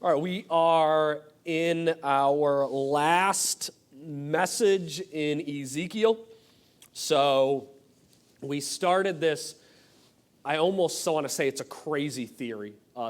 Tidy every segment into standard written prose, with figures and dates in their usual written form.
All right, we are in our last message in Ezekiel. So we started this, I almost want to say it's a crazy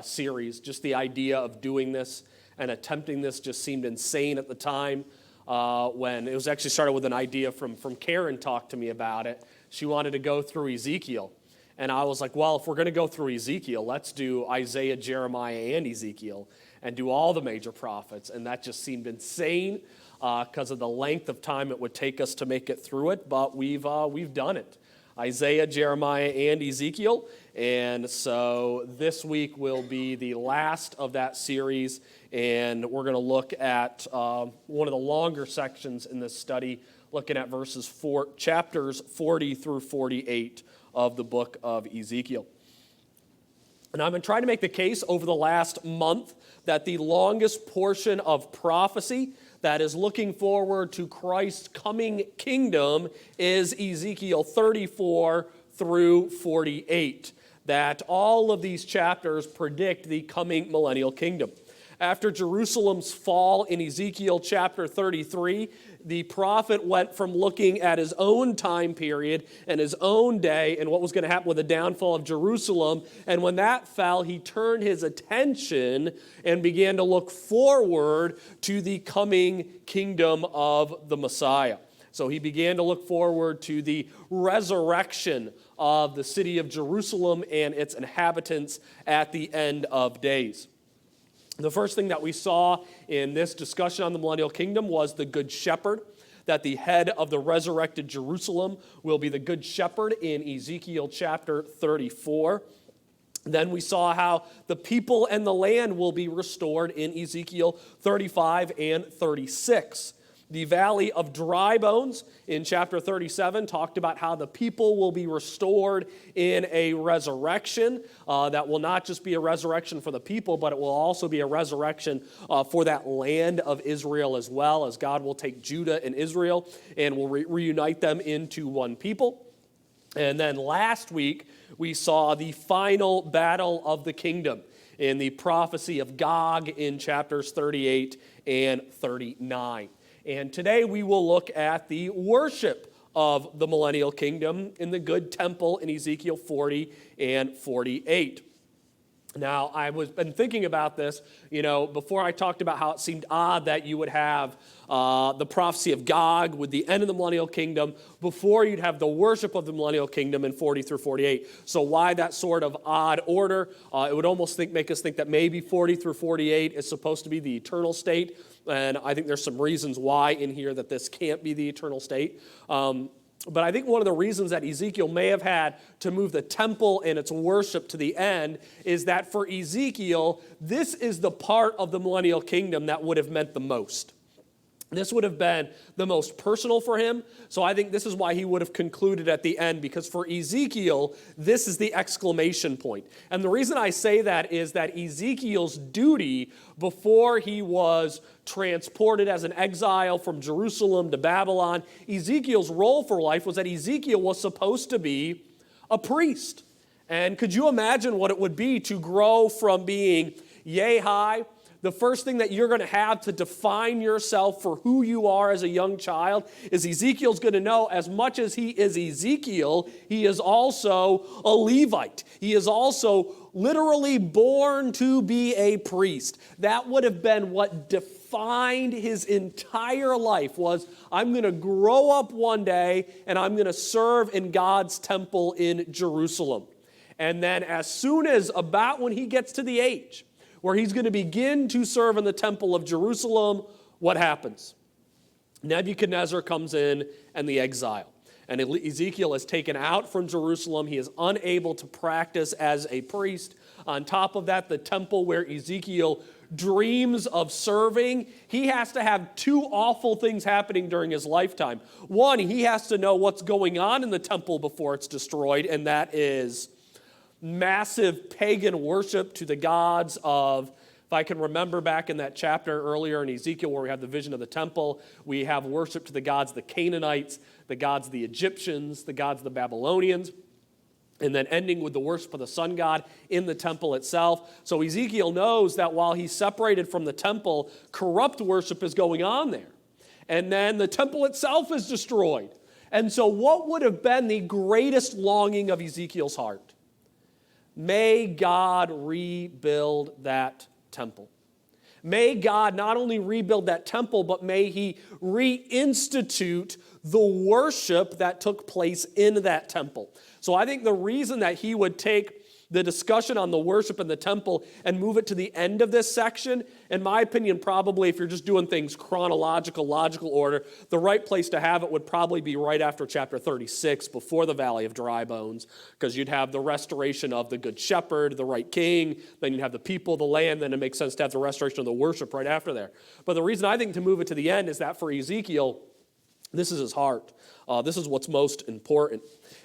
series. Just the idea of doing this and attempting this just seemed insane at the time. When it was actually started with an idea from Karen talked to me about it. She wanted to go through Ezekiel. And I was like, well, if we're going to go through Ezekiel, let's do Isaiah, Jeremiah, and Ezekiel and do all the major prophets. And that just seemed insane because of the length of time it would take us to make it through it. But we've done it. Isaiah, Jeremiah, and Ezekiel. And so this week will be the last of that series. And we're going to look at one of the longer sections in this study, looking at chapters 40 through 48 of the book of Ezekiel. And I've been trying to make the case over the last month that the longest portion of prophecy that is looking forward to Christ's coming kingdom is Ezekiel 34 through 48. That all of these chapters predict the coming millennial kingdom. After Jerusalem's fall in Ezekiel chapter 33, the prophet went from looking at his own time period and his own day and what was going to happen with the downfall of Jerusalem. And when that fell, he turned his attention and began to look forward to the coming kingdom of the Messiah. So he began to look forward to the resurrection of the city of Jerusalem and its inhabitants at the end of days. The first thing that we saw in this discussion on the millennial kingdom was the good shepherd, that the head of the resurrected Jerusalem will be the good shepherd in Ezekiel chapter 34. Then we saw how the people and the land will be restored in Ezekiel 35 and 36. The valley of dry bones in chapter 37 talked about how the people will be restored in a resurrection. That will not just be a resurrection for the people, but it will also be a resurrection for that land of Israel as well, as God will take Judah and Israel and will reunite them into one people. And then last week, we saw the final battle of the kingdom in the prophecy of Gog in chapters 38 and 39. And today we will look at the worship of the millennial kingdom in the good temple in Ezekiel 40 and 48. Now, been thinking about this, before I talked about how it seemed odd that you would have the prophecy of Gog with the end of the millennial kingdom before you'd have the worship of the millennial kingdom in 40 through 48. So why that sort of odd order? It would almost make us think that maybe 40 through 48 is supposed to be the eternal state. And I think there's some reasons why in here that this can't be the eternal state. But I think one of the reasons that Ezekiel may have had to move the temple and its worship to the end is that for Ezekiel, this is the part of the millennial kingdom that would have meant the most. This would have been the most personal for him. So I think this is why he would have concluded at the end, because for Ezekiel, this is the exclamation point. And the reason I say that is that Ezekiel's duty before he was transported as an exile from Jerusalem to Babylon, Ezekiel's role for life was that Ezekiel was supposed to be a priest. And could you imagine what it would be to grow from being yay high? The first thing that you're going to have to define yourself for who you are as a young child is Ezekiel's going to know as much as he is Ezekiel, he is also a Levite. He is also literally born to be a priest. That would have been what defined his entire life was, I'm going to grow up one day and I'm going to serve in God's temple in Jerusalem. And then as soon as about when he gets to the age where he's going to begin to serve in the temple of Jerusalem, what happens? Nebuchadnezzar comes in and the exile. And Ezekiel is taken out from Jerusalem. He is unable to practice as a priest. On top of that, the temple where Ezekiel dreams of serving, he has to have two awful things happening during his lifetime. One, he has to know what's going on in the temple before it's destroyed, and that is massive pagan worship to the gods of, if I can remember back in that chapter earlier in Ezekiel where we have the vision of the temple, we have worship to the gods of the Canaanites, the gods of the Egyptians, the gods of the Babylonians. and then ending with the worship of the sun god in the temple itself. So Ezekiel knows that while he's separated from the temple, corrupt worship is going on there. And then the temple itself is destroyed. And so what would have been the greatest longing of Ezekiel's heart? May God rebuild that temple. May God not only rebuild that temple, but may he reinstitute the worship that took place in that temple. So I think the reason that he would take the discussion on the worship in the temple and move it to the end of this section, in my opinion, probably if you're just doing things chronological, logical order, the right place to have it would probably be right after chapter 36, before the Valley of Dry Bones, because you'd have the restoration of the Good Shepherd, the right king, then you'd have the people, the land, then it makes sense to have the restoration of the worship right after there. But the reason I think to move it to the end is that for Ezekiel, this is his heart. This is what's most important.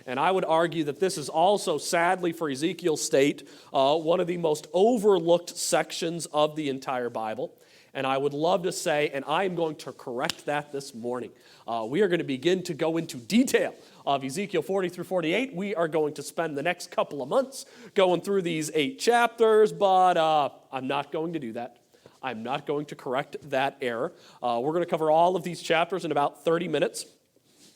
And I would argue that this is also, sadly for Ezekiel's state, one of the most overlooked sections of the entire Bible. And I would love to say, and I am going to correct that this morning. We are going to begin to go into detail of Ezekiel 40 through 48. We are going to spend the next couple of months going through these 8 chapters, but I'm not going to do that. I'm not going to correct that error. We're going to cover all of these chapters in about 30 minutes.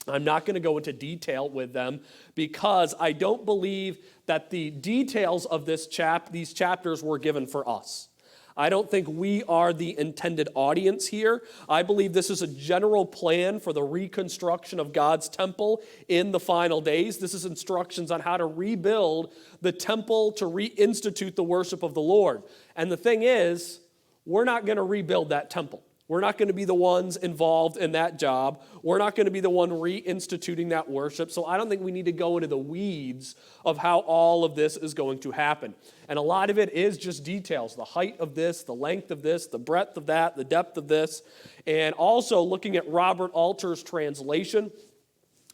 I'm not going to go into detail with them because I don't believe that the details of these chapters were given for us. I don't think we are the intended audience here. I believe this is a general plan for the reconstruction of God's temple in the final days. This is instructions on how to rebuild the temple to reinstitute the worship of the Lord. And the thing is, we're not going to rebuild that temple. We're not going to be the ones involved in that job. We're not going to be the one reinstituting that worship. So I don't think we need to go into the weeds of how all of this is going to happen. And a lot of it is just details, the height of this, the length of this, the breadth of that, the depth of this. And also looking at Robert Alter's translation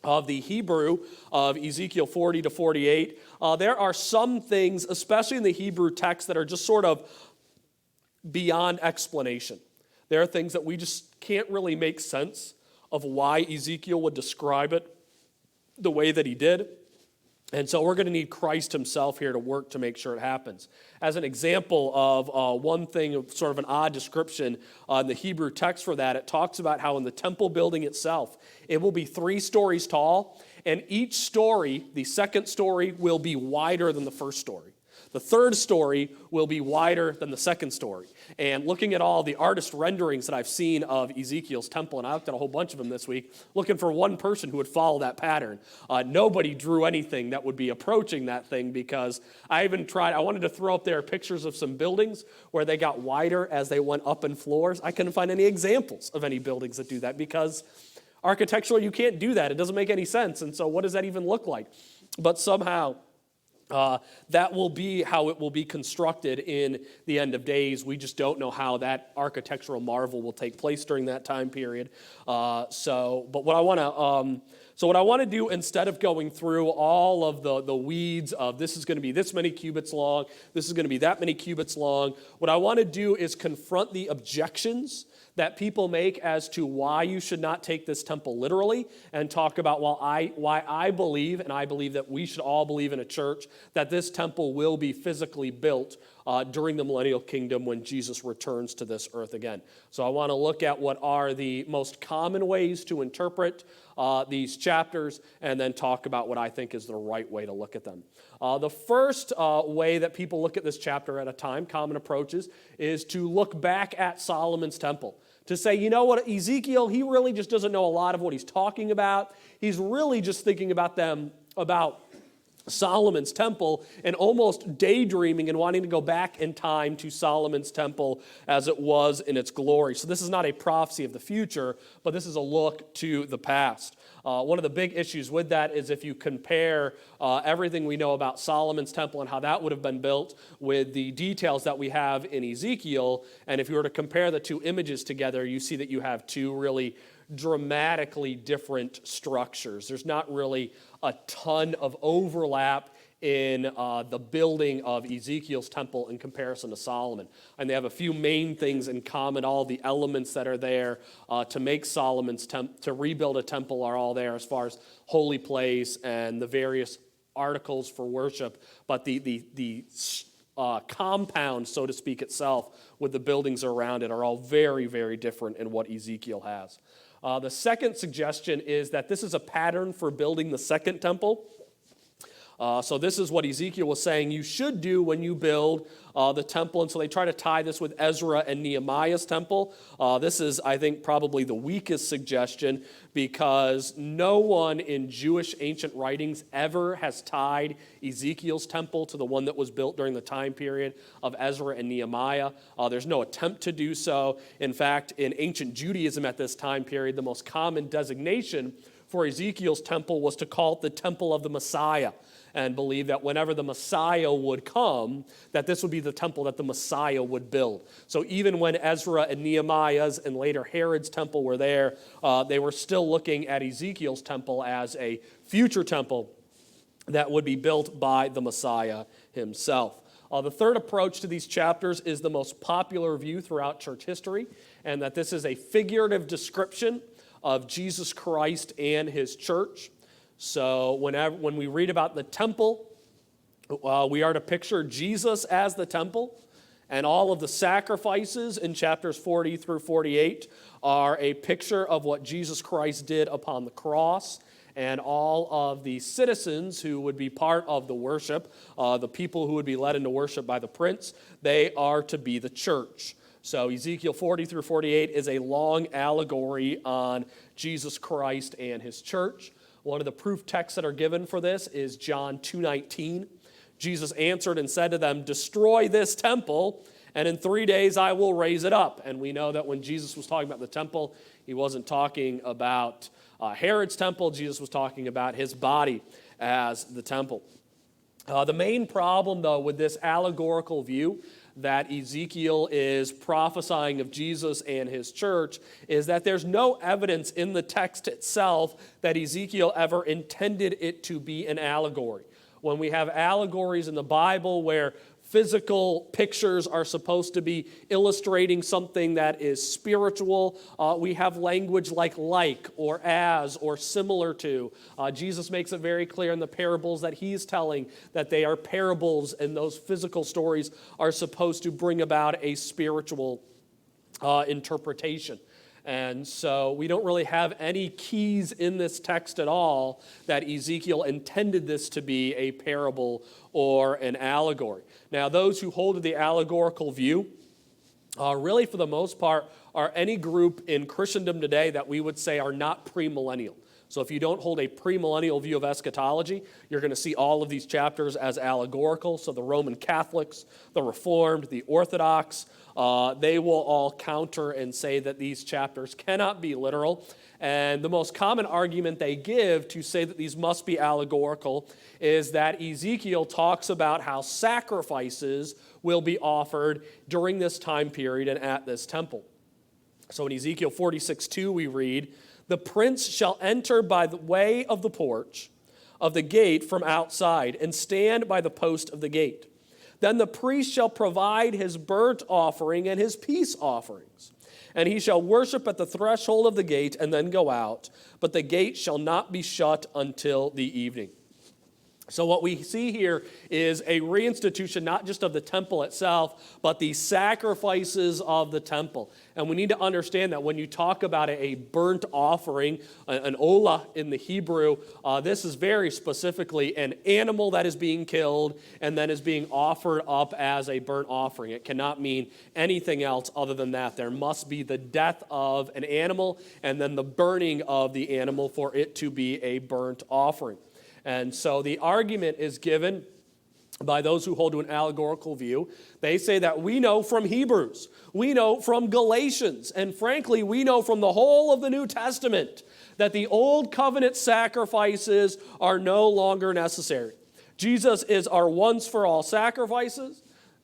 of the Hebrew of Ezekiel 40 to 48, there are some things, especially in the Hebrew text, that are just sort of beyond explanation. There are things that we just can't really make sense of why Ezekiel would describe it the way that he did. And so we're going to need Christ himself here to work to make sure it happens. As an example of one thing, sort of an odd description in the Hebrew text for that, it talks about how in the temple building itself, it will be 3 stories tall, and each story, the second story, will be wider than the first story. The third story will be wider than the second story. And looking at all the artist renderings that I've seen of Ezekiel's temple, and I looked at a whole bunch of them this week, looking for one person who would follow that pattern. Nobody drew anything that would be approaching that thing because I wanted to throw up there pictures of some buildings where they got wider as they went up in floors. I couldn't find any examples of any buildings that do that because architecturally you can't do that. It doesn't make any sense. And so what does that even look like? But somehow that will be how it will be constructed in the end of days. We just don't know how that architectural marvel will take place during that time period. What I want to do, instead of going through all of the weeds of this is going to be this many cubits long, this is going to be that many cubits long, what I want to do is confront the objections that people make as to why you should not take this temple literally, and talk about why I believe, and I believe that we should all believe in a church, that this temple will be physically built during the Millennial Kingdom when Jesus returns to this earth again. So I want to look at what are the most common ways to interpret these chapters, and then talk about what I think is the right way to look at them. The first way that people look at this chapter at a time, common approaches, is to look back at Solomon's temple. To say, you know what, Ezekiel, he really just doesn't know a lot of what he's talking about. He's really just thinking about Solomon's temple and almost daydreaming and wanting to go back in time to Solomon's temple as it was in its glory. So this is not a prophecy of the future, but this is a look to the past. One of the big issues with that is if you compare everything we know about Solomon's temple and how that would have been built with the details that we have in Ezekiel, and if you were to compare the 2 images together, you see that you have 2 really dramatically different structures. There's not really a ton of overlap in the building of Ezekiel's temple in comparison to Solomon. And they have a few main things in common. All the elements that are there to make Solomon's to rebuild a temple are all there, as far as holy place and the various articles for worship, but the compound, so to speak, itself with the buildings around it are all very, very different in what Ezekiel has. The second suggestion is that this is a pattern for building the second temple. So this is what Ezekiel was saying you should do when you build the temple. And so they try to tie this with Ezra and Nehemiah's temple. This is, I think, probably the weakest suggestion because no one in Jewish ancient writings ever has tied Ezekiel's temple to the one that was built during the time period of Ezra and Nehemiah. There's no attempt to do so. In fact, in ancient Judaism at this time period, the most common designation for Ezekiel's temple was to call it the temple of the Messiah, and believe that whenever the Messiah would come, that this would be the temple that the Messiah would build. So even when Ezra and Nehemiah's and later Herod's temple were there, they were still looking at Ezekiel's temple as a future temple that would be built by the Messiah himself. The third approach to these chapters is the most popular view throughout church history, and that this is a figurative description of Jesus Christ and his church. So when we read about the temple, we are to picture Jesus as the temple, and all of the sacrifices in chapters 40 through 48 are a picture of what Jesus Christ did upon the cross, and all of the citizens who would be part of the worship, the people who would be led into worship by the prince, they are to be the church. So Ezekiel 40 through 48 is a long allegory on Jesus Christ and his church. One of the proof texts that are given for this is John 2:19. Jesus answered and said to them, "Destroy this temple, and in 3 days I will raise it up." And we know that when Jesus was talking about the temple, he wasn't talking about Herod's temple. Jesus was talking about his body as the temple. The main problem, though, with this allegorical view that Ezekiel is prophesying of Jesus and his church is that there's no evidence in the text itself that Ezekiel ever intended it to be an allegory. When we have allegories in the Bible where physical pictures are supposed to be illustrating something that is spiritual, we have language like or as or similar to. Jesus makes it very clear in the parables that he's telling that they are parables, and those physical stories are supposed to bring about a spiritual interpretation. And so we don't really have any keys in this text at all that Ezekiel intended this to be a parable or an allegory. Now, those who hold to the allegorical view, really for the most part, are any group in Christendom today that we would say are not premillennial. So if you don't hold a premillennial view of eschatology, you're going to see all of these chapters as allegorical. So the Roman Catholics, the Reformed, the Orthodox, they will all counter and say that these chapters cannot be literal. And the most common argument they give to say that these must be allegorical is that Ezekiel talks about how sacrifices will be offered during this time period and at this temple. So in Ezekiel 46:2 we read, "The prince shall enter by the way of the porch of the gate from outside and stand by the post of the gate. Then the priest shall provide his burnt offering and his peace offerings. And he shall worship at the threshold of the gate and then go out. But the gate shall not be shut until the evening." So what we see here is a reinstitution not just of the temple itself, but the sacrifices of the temple. And we need to understand that when you talk about a burnt offering, an olah in the Hebrew, this is very specifically an animal that is being killed and then is being offered up as a burnt offering. It cannot mean anything else other than that. There must be the death of an animal and then the burning of the animal for it to be a burnt offering. And so the argument is given by those who hold to an allegorical view. They say that we know from Hebrews, we know from Galatians, and frankly, we know from the whole of the New Testament that the old covenant sacrifices are no longer necessary. Jesus is our once-for-all sacrifices,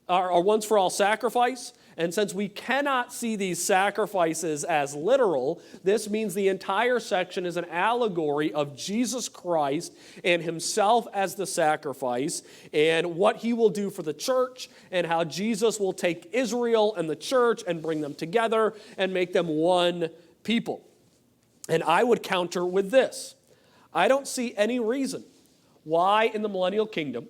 our once-for-all sacrifice. And since we cannot see these sacrifices as literal, this means the entire section is an allegory of Jesus Christ and himself as the sacrifice and what he will do for the church and how Jesus will take Israel and the church and bring them together and make them one people. And I would counter with this. I don't see any reason why in the Millennial Kingdom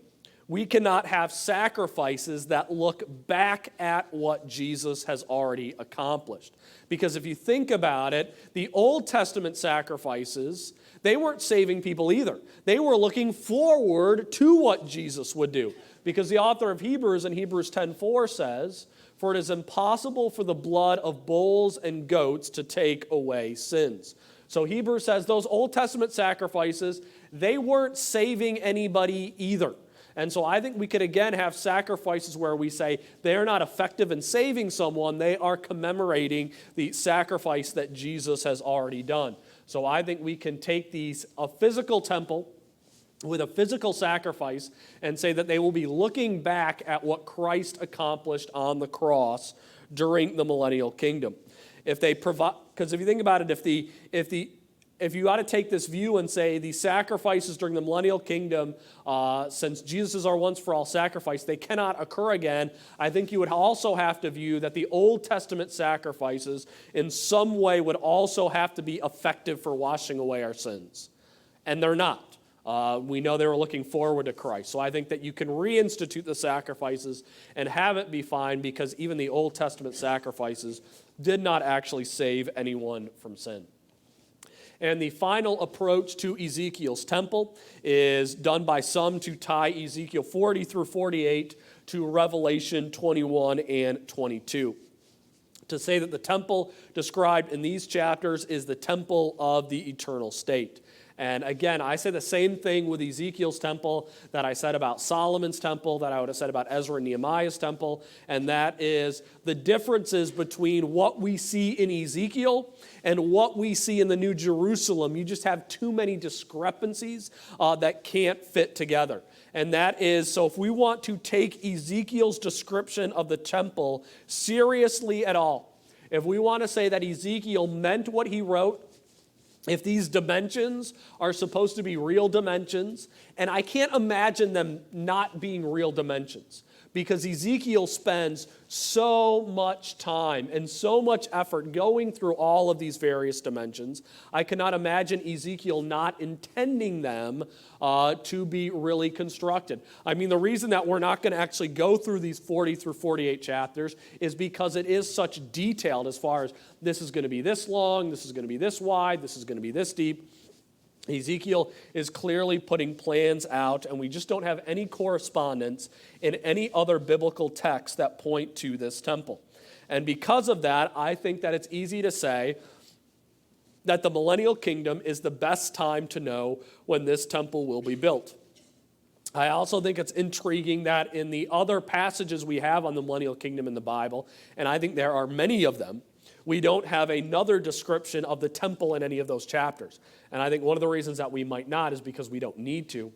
we cannot have sacrifices that look back at what Jesus has already accomplished. Because if you think about it, the Old Testament sacrifices, they weren't saving people either. They were looking forward to what Jesus would do. Because the author of Hebrews in Hebrews 10:4 says, "For it is impossible for the blood of bulls and goats to take away sins." So Hebrews says those Old Testament sacrifices, they weren't saving anybody either. And so I think we could again have sacrifices where we say they're not effective in saving someone, they are commemorating the sacrifice that Jesus has already done. So I think we can take a physical temple with a physical sacrifice and say that they will be looking back at what Christ accomplished on the cross during the Millennial Kingdom. If they provide, because if you think about it, if you ought to take this view and say the sacrifices during the Millennial Kingdom, since Jesus is our once for all sacrifice, they cannot occur again, I think you would also have to view that the Old Testament sacrifices in some way would also have to be effective for washing away our sins. And they're not. We know they were looking forward to Christ. So I think that you can reinstitute the sacrifices and have it be fine, because even the Old Testament sacrifices did not actually save anyone from sin. And the final approach to Ezekiel's temple is done by some to tie Ezekiel 40 through 48 to Revelation 21 and 22. To say that the temple described in these chapters is the temple of the eternal state. And again, I say the same thing with Ezekiel's temple that I said about Solomon's temple, that I would have said about Ezra and Nehemiah's temple, and that is the differences between what we see in Ezekiel and what we see in the New Jerusalem. You just have too many discrepancies that can't fit together. And that is, so if we want to take Ezekiel's description of the temple seriously at all, if we want to say that Ezekiel meant what he wrote, if these dimensions are supposed to be real dimensions, and I can't imagine them not being real dimensions, because Ezekiel spends so much time and so much effort going through all of these various dimensions. I cannot imagine Ezekiel not intending them to be really constructed. I mean, the reason that we're not going to actually go through these 40 through 48 chapters is because it is such detailed as far as this is going to be this long, this is going to be this wide, this is going to be this deep. Ezekiel is clearly putting plans out, and we just don't have any correspondence in any other biblical texts that point to this temple. And because of that, I think that it's easy to say that the Millennial Kingdom is the best time to know when this temple will be built. I also think it's intriguing that in the other passages we have on the Millennial Kingdom in the Bible, and I think there are many of them, we don't have another description of the temple in any of those chapters. And I think one of the reasons that we might not is because we don't need to,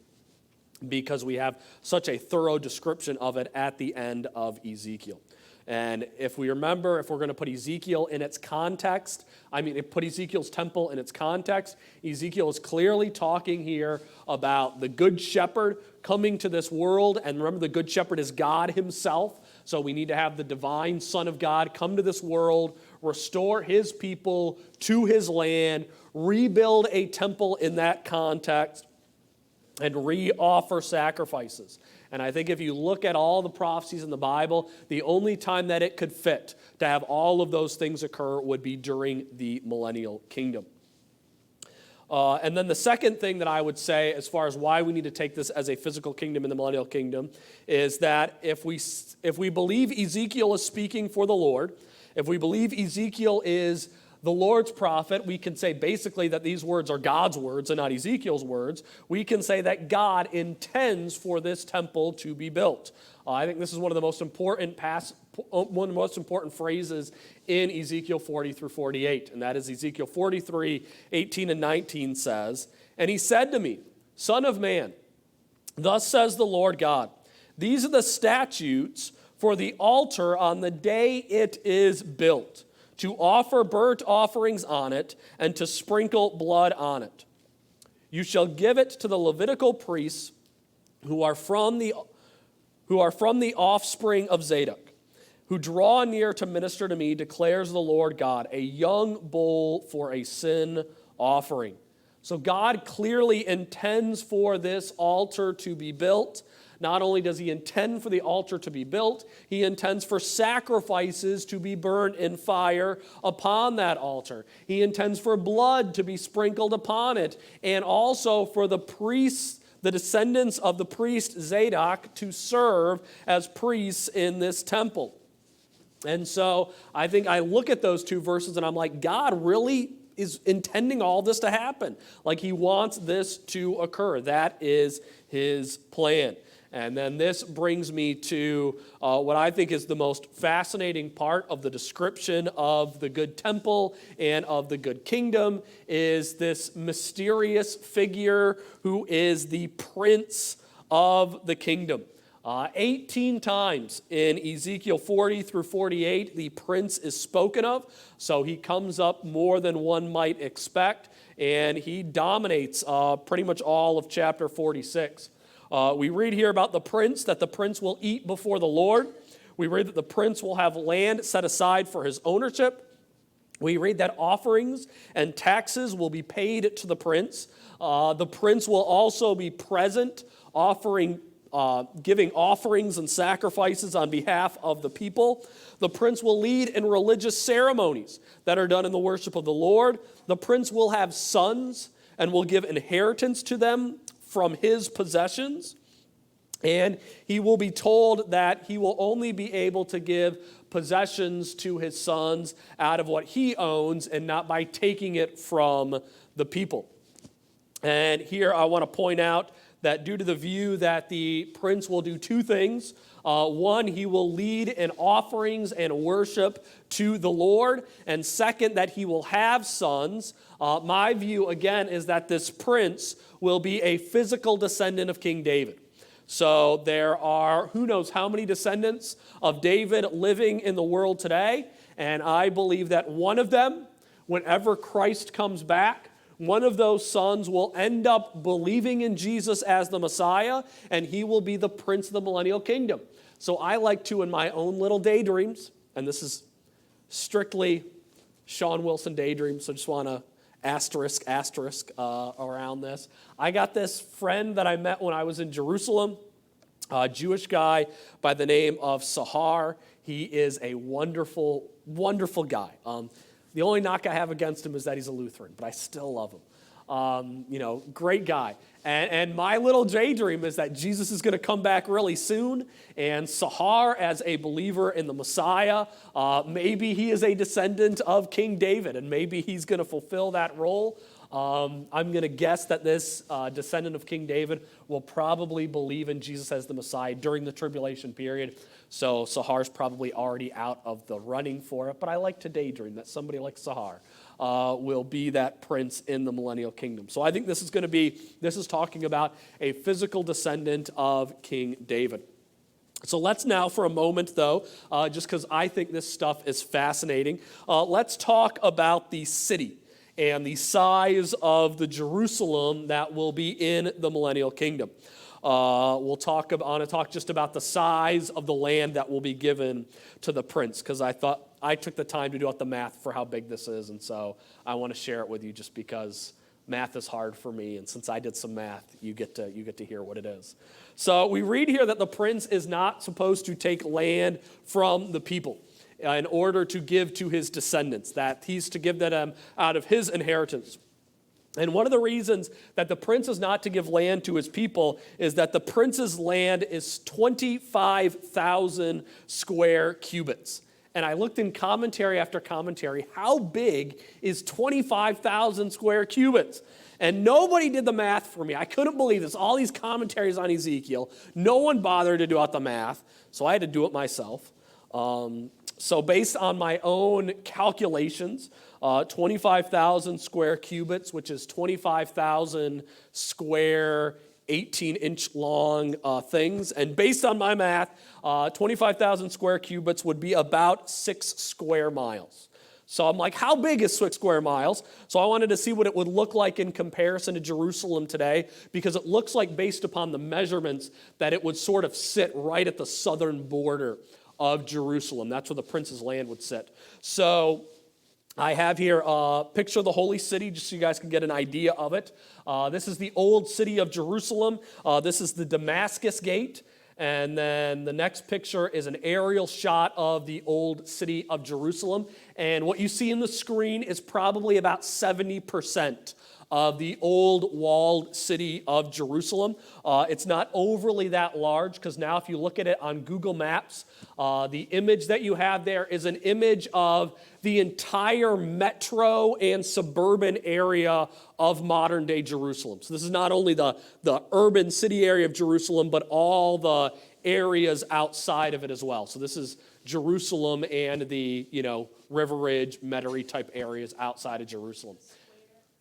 because we have such a thorough description of it at the end of Ezekiel. And if we remember, if we're going to put Ezekiel in its context, put Ezekiel's temple in its context, Ezekiel is clearly talking here about the Good Shepherd coming to this world. And remember, the Good Shepherd is God himself. So we need to have the divine Son of God come to this world, restore his people to his land, rebuild a temple in that context, and re-offer sacrifices. And I think if you look at all the prophecies in the Bible, the only time that it could fit to have all of those things occur would be during the Millennial Kingdom. And then the second thing that I would say as far as why we need to take this as a physical kingdom in the Millennial Kingdom is that if we believe Ezekiel is speaking for the Lord, if we believe Ezekiel is the Lord's prophet, we can say basically that these words are God's words and not Ezekiel's words. We can say that God intends for this temple to be built. I think this is one of the most important phrases in Ezekiel 40 through 48, and that is Ezekiel 43, 18 and 19 says, "And he said to me, Son of man, thus says the Lord God, these are the statutes for the altar on the day it is built, to offer burnt offerings on it, and to sprinkle blood on it. You shall give it to the Levitical priests who are from the offspring of Zadok, who draw near to minister to me, declares the Lord God, a young bull for a sin offering." So God clearly intends for this altar to be built. Not only does he intend for the altar to be built, he intends for sacrifices to be burned in fire upon that altar. He intends for blood to be sprinkled upon it, and also for the priests, the descendants of the priest Zadok, to serve as priests in this temple. And so I think I look at those two verses and I'm like, God really is intending all this to happen. Like he wants this to occur. That is his plan. And then this brings me to what I think is the most fascinating part of the description of the good temple and of the good kingdom is this mysterious figure who is the prince of the kingdom. 18 times in Ezekiel 40 through 48, the prince is spoken of. So he comes up more than one might expect, and he dominates pretty much all of chapter 46. We read here about the prince, that the prince will eat before the Lord. We read that the prince will have land set aside for his ownership. We read that offerings and taxes will be paid to the prince. The prince will also be present, giving offerings and sacrifices on behalf of the people. The prince will lead in religious ceremonies that are done in the worship of the Lord. The prince will have sons and will give inheritance to them from his possessions. And he will be told that he will only be able to give possessions to his sons out of what he owns and not by taking it from the people. And here I want to point out that due to the view that the prince will do two things. One, he will lead in offerings and worship to the Lord. And second, that he will have sons. My view, again, is that this prince will be a physical descendant of King David. So there are who knows how many descendants of David living in the world today. And I believe that one of them, whenever Christ comes back, one of those sons will end up believing in Jesus as the Messiah, and he will be the prince of the Millennial Kingdom. So I like to, in my own little daydreams, and this is strictly Sean Wilson daydreams, so just want to asterisk around this. I got this friend that I met when I was in Jerusalem, a Jewish guy by the name of Sahar. He is a wonderful, wonderful guy. The only knock I have against him is that he's a Lutheran, but I still love him. Great guy. And my little daydream is that Jesus is going to come back really soon, and Sahar, as a believer in the Messiah, maybe he is a descendant of King David, and maybe he's going to fulfill that role. I'm going to guess that this descendant of King David will probably believe in Jesus as the Messiah during the tribulation period. So Sahar's probably already out of the running for it, but I like to daydream that somebody like Sahar will be that prince in the Millennial Kingdom. So I think this is talking about a physical descendant of King David. So let's now for a moment, though, just because I think this stuff is fascinating, let's talk about the city and the size of the Jerusalem that will be in the Millennial Kingdom. I want to talk just about the size of the land that will be given to the prince, because I thought I took the time to do out the math for how big this is, and so I want to share it with you just because math is hard for me, and since I did some math, you get to hear what it is. So we read here that the prince is not supposed to take land from the people in order to give to his descendants, that he's to give them out of his inheritance. And one of the reasons that the prince is not to give land to his people is that the prince's land is 25,000 square cubits. And I looked in commentary after commentary, how big is 25,000 square cubits? And nobody did the math for me. I couldn't believe this. All these commentaries on Ezekiel, no one bothered to do out the math, so I had to do it myself. So based on my own calculations, 25,000 square cubits, which is 25,000 square 18-inch long things. And based on my math, 25,000 square cubits would be about 6 square miles. So I'm like, how big is 6 square miles? So I wanted to see what it would look like in comparison to Jerusalem today, because it looks like, based upon the measurements, that it would sort of sit right at the southern border of Jerusalem. That's where the prince's land would sit. So I have here a picture of the holy city, just so you guys can get an idea of it. This is the old city of Jerusalem. This is the Damascus Gate. And then the next picture is an aerial shot of the old city of Jerusalem. And what you see in the screen is probably about 70% of the old walled city of Jerusalem. It's not overly that large, because now if you look at it on Google Maps, the image that you have there is an image of the entire metro and suburban area of modern-day Jerusalem. So this is not only the urban city area of Jerusalem, but all the areas outside of it as well. So this is Jerusalem and the, River Ridge, Metairie type areas outside of Jerusalem.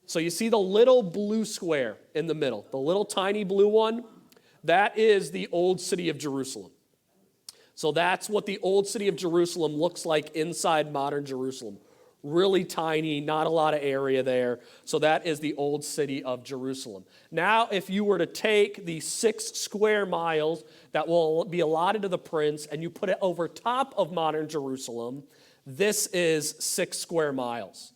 So you see the little blue square in the middle, the little tiny blue one, that is the old city of Jerusalem. So that's what the old city of Jerusalem looks like inside modern Jerusalem. Really tiny, not a lot of area there. So that is the old city of Jerusalem. Now, if you were to take the 6 square miles that will be allotted to the prince and you put it over top of modern Jerusalem, this is 6 square miles.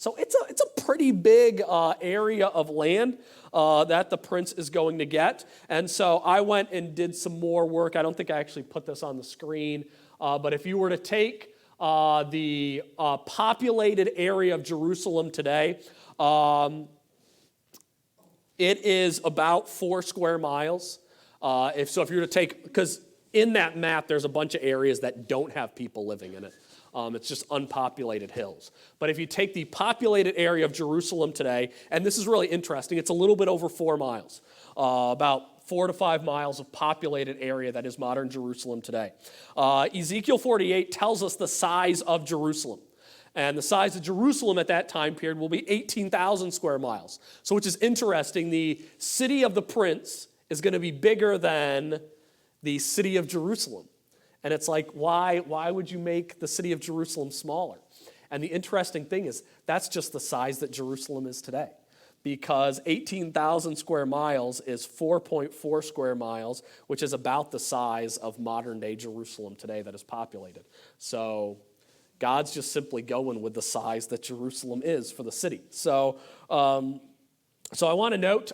So it's a pretty big area of land that the prince is going to get. And so I went and did some more work. I don't think I actually put this on the screen. But if you were to take the populated area of Jerusalem today, it is about 4 square miles. If you were to take, because in that map there's a bunch of areas that don't have people living in it. It's just unpopulated hills. But if you take the populated area of Jerusalem today, and this is really interesting, it's a little bit over 4 miles, about 4 to 5 miles of populated area that is modern Jerusalem today. Ezekiel 48 tells us the size of Jerusalem. And the size of Jerusalem at that time period will be 18,000 square miles. So which is interesting, the city of the prince is going to be bigger than the city of Jerusalem. And it's like, why would you make the city of Jerusalem smaller? And the interesting thing is, that's just the size that Jerusalem is today. Because 18,000 square miles is 4.4 square miles, which is about the size of modern-day Jerusalem today that is populated. So God's just simply going with the size that Jerusalem is for the city. So I want to note,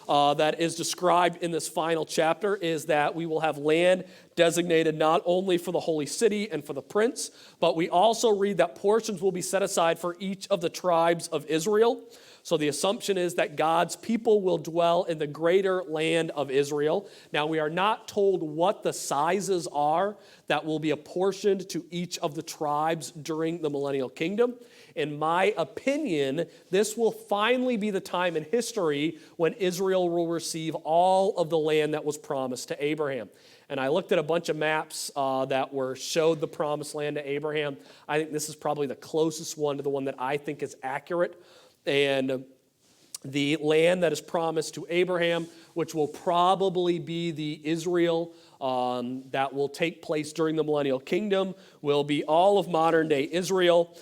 that is described in this final chapter is that we will have land designated not only for the holy city and for the prince, but we also read that portions will be set aside for each of the tribes of Israel. So the assumption is that God's people will dwell in the greater land of Israel. Now, we are not told what the sizes are that will be apportioned to each of the tribes during the Millennial Kingdom. In my opinion, this will finally be the time in history when Israel will receive all of the land that was promised to Abraham. And I looked at a bunch of maps that showed the promised land to Abraham. I think this is probably the closest one to the one that I think is accurate. And the land that is promised to Abraham, which will probably be the Israel that will take place during the Millennial Kingdom, will be all of modern-day Israel,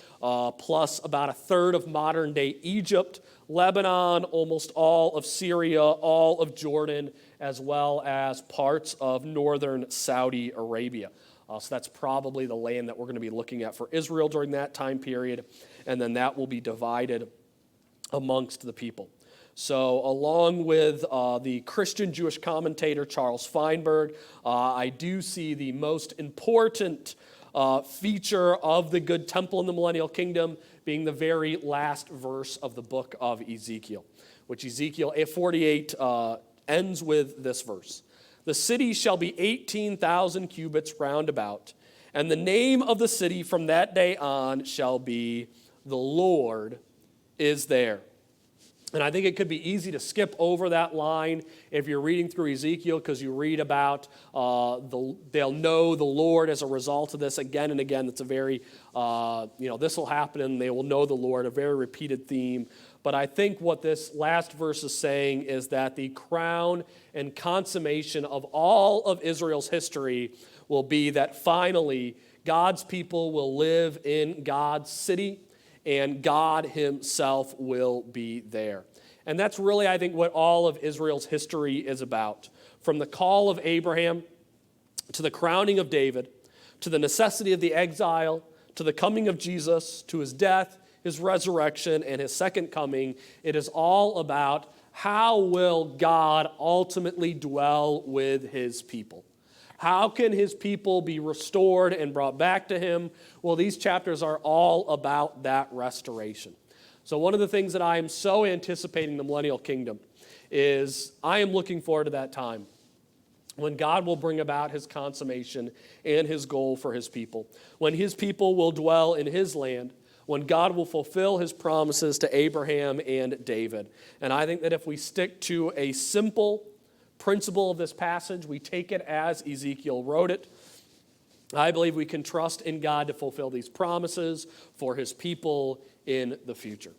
plus about a third of modern-day Egypt, Lebanon, almost all of Syria, all of Jordan, as well as parts of northern Saudi Arabia. So that's probably the land that we're going to be looking at for Israel during that time period, and then that will be divided amongst the people. So along with the Christian Jewish commentator Charles Feinberg, I do see the most important feature of the good temple in the Millennial Kingdom being the very last verse of the book of Ezekiel, which Ezekiel 48 ends with this verse. The city shall be 18,000 cubits round about, and the name of the city from that day on shall be the Lord is there. And I think it could be easy to skip over that line if you're reading through Ezekiel, because you read about they'll know the Lord as a result of this again and again. It's a very, this will happen and they will know the Lord, a very repeated theme. But I think what this last verse is saying is that the crown and consummation of all of Israel's history will be that finally God's people will live in God's city, and God himself will be there. And that's really, I think, what all of Israel's history is about. From the call of Abraham, to the crowning of David, to the necessity of the exile, to the coming of Jesus, to his death, his resurrection, and his second coming. It is all about how will God ultimately dwell with his people. How can his people be restored and brought back to him? Well, these chapters are all about that restoration. So one of the things that I am so anticipating the Millennial Kingdom is I am looking forward to that time when God will bring about his consummation and his goal for his people, when his people will dwell in his land, when God will fulfill his promises to Abraham and David. And I think that if we stick to a simple principle of this passage, we take it as Ezekiel wrote it, I believe we can trust in God to fulfill these promises for his people in the future.